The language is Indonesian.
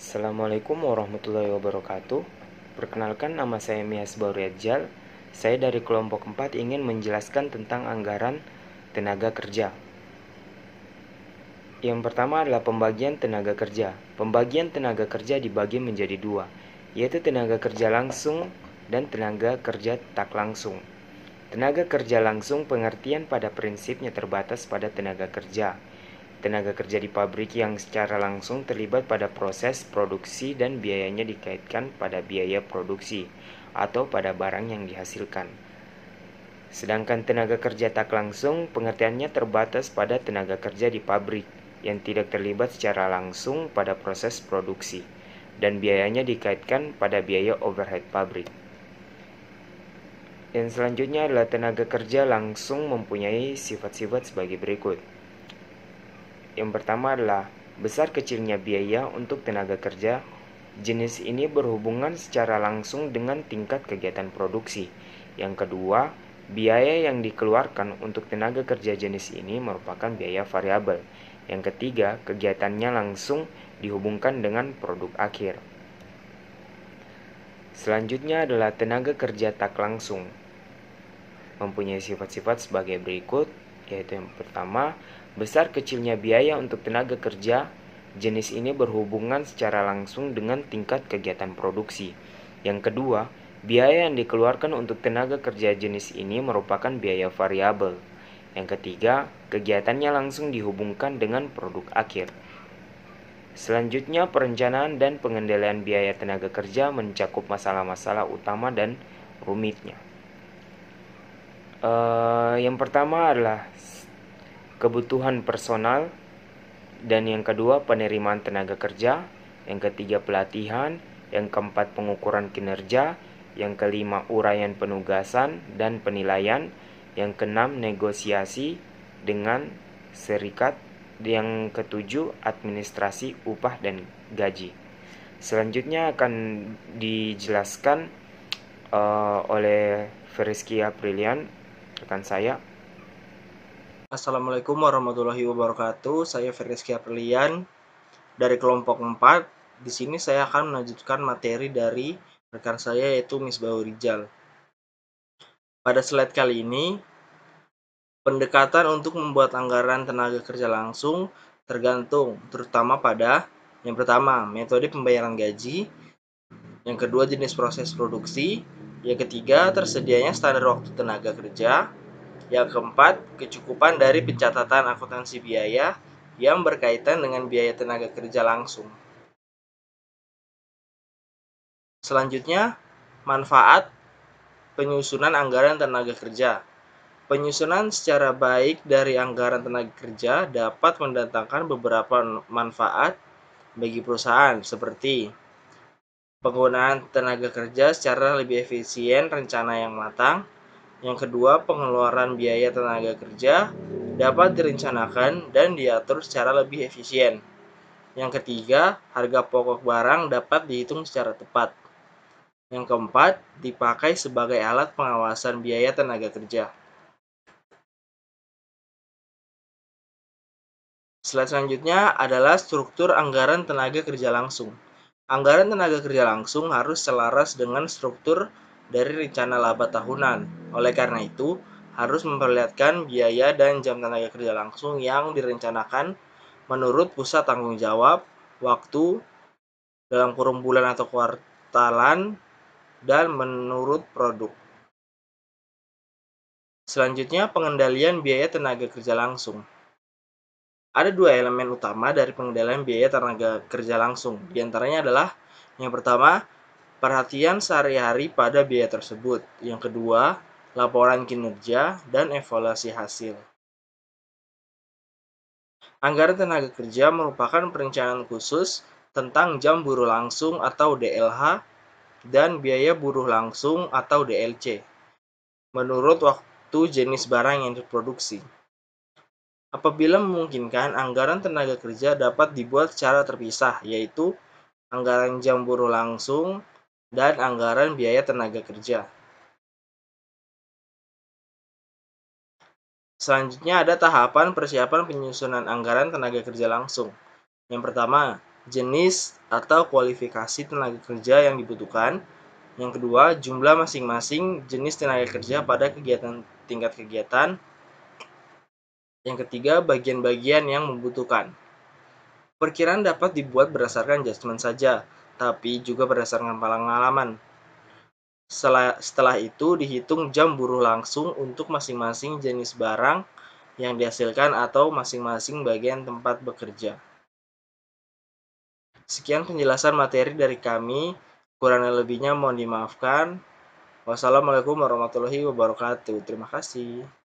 Assalamualaikum warahmatullahi wabarakatuh. Perkenalkan, nama saya Miasbahu Riyadzal. Saya dari kelompok 4 ingin menjelaskan tentang anggaran tenaga kerja. Yang pertama adalah pembagian tenaga kerja. Pembagian tenaga kerja dibagi menjadi dua, yaitu tenaga kerja langsung dan tenaga kerja tak langsung. Tenaga kerja langsung pengertian pada prinsipnya terbatas pada tenaga kerja. Tenaga kerja di pabrik yang secara langsung terlibat pada proses produksi dan biayanya dikaitkan pada biaya produksi atau pada barang yang dihasilkan. Sedangkan tenaga kerja tak langsung pengertiannya terbatas pada tenaga kerja di pabrik yang tidak terlibat secara langsung pada proses produksi dan biayanya dikaitkan pada biaya overhead pabrik. Dan selanjutnya adalah tenaga kerja langsung mempunyai sifat-sifat sebagai berikut. Yang pertama adalah besar kecilnya biaya untuk tenaga kerja. Jenis ini berhubungan secara langsung dengan tingkat kegiatan produksi. Yang kedua, biaya yang dikeluarkan untuk tenaga kerja jenis ini merupakan biaya variabel. Yang ketiga, kegiatannya langsung dihubungkan dengan produk akhir. Selanjutnya adalah tenaga kerja tak langsung. Mempunyai sifat-sifat sebagai berikut, yaitu yang pertama, besar kecilnya biaya untuk tenaga kerja. Jenis ini berhubungan secara langsung dengan tingkat kegiatan produksi. Yang kedua, biaya yang dikeluarkan untuk tenaga kerja jenis ini merupakan biaya variabel. Yang ketiga, kegiatannya langsung dihubungkan dengan produk akhir. Selanjutnya, perencanaan dan pengendalian biaya tenaga kerja mencakup masalah-masalah utama dan rumitnya. Yang pertama adalah kebutuhan personal, dan yang kedua penerimaan tenaga kerja, yang ketiga pelatihan, yang keempat pengukuran kinerja, yang kelima uraian penugasan dan penilaian, yang keenam negosiasi dengan serikat, yang ketujuh administrasi upah dan gaji. Selanjutnya akan dijelaskan oleh Ferisky Aprilian, rekan saya. Assalamualaikum warahmatullahi wabarakatuh. Saya Ferisky Aprilian dari kelompok 4. Di sini saya akan melanjutkan materi dari rekan saya yaitu Misbahu Rijal. Pada slide kali ini, pendekatan untuk membuat anggaran tenaga kerja langsung tergantung terutama pada yang pertama, metode pembayaran gaji, yang kedua jenis proses produksi, yang ketiga tersedianya standar waktu tenaga kerja, yang keempat, kecukupan dari pencatatan akuntansi biaya yang berkaitan dengan biaya tenaga kerja langsung. Selanjutnya, manfaat penyusunan anggaran tenaga kerja. Penyusunan secara baik dari anggaran tenaga kerja dapat mendatangkan beberapa manfaat bagi perusahaan seperti penggunaan tenaga kerja secara lebih efisien, rencana yang matang. Yang kedua, pengeluaran biaya tenaga kerja dapat direncanakan dan diatur secara lebih efisien. Yang ketiga, harga pokok barang dapat dihitung secara tepat. Yang keempat, dipakai sebagai alat pengawasan biaya tenaga kerja. Slide selanjutnya adalah struktur anggaran tenaga kerja langsung. Anggaran tenaga kerja langsung harus selaras dengan struktur dari rencana laba tahunan. Oleh karena itu, harus memperlihatkan biaya dan jam tenaga kerja langsung yang direncanakan menurut pusat tanggung jawab, waktu, dalam kurun bulan atau kuartalan, dan menurut produk. Selanjutnya, pengendalian biaya tenaga kerja langsung. Ada dua elemen utama dari pengendalian biaya tenaga kerja langsung. Di antaranya adalah yang pertama, perhatian sehari-hari pada biaya tersebut. Yang kedua, laporan kinerja dan evaluasi hasil. Anggaran tenaga kerja merupakan perencanaan khusus tentang jam buruh langsung atau DLH dan biaya buruh langsung atau DLC menurut waktu jenis barang yang diproduksi. Apabila memungkinkan, anggaran tenaga kerja dapat dibuat secara terpisah, yaitu anggaran jam buruh langsung dan anggaran biaya tenaga kerja. Selanjutnya ada tahapan persiapan penyusunan anggaran tenaga kerja langsung. Yang pertama, jenis atau kualifikasi tenaga kerja yang dibutuhkan. Yang kedua, jumlah masing-masing jenis tenaga kerja pada tingkat kegiatan. Yang ketiga, bagian-bagian yang membutuhkan. Perkiraan dapat dibuat berdasarkan judgement saja, tapi juga berdasarkan pengalaman. Setelah itu dihitung jam buruh langsung untuk masing-masing jenis barang yang dihasilkan atau masing-masing bagian tempat bekerja. Sekian penjelasan materi dari kami, kurang lebihnya mohon dimaafkan. Wassalamualaikum warahmatullahi wabarakatuh. Terima kasih.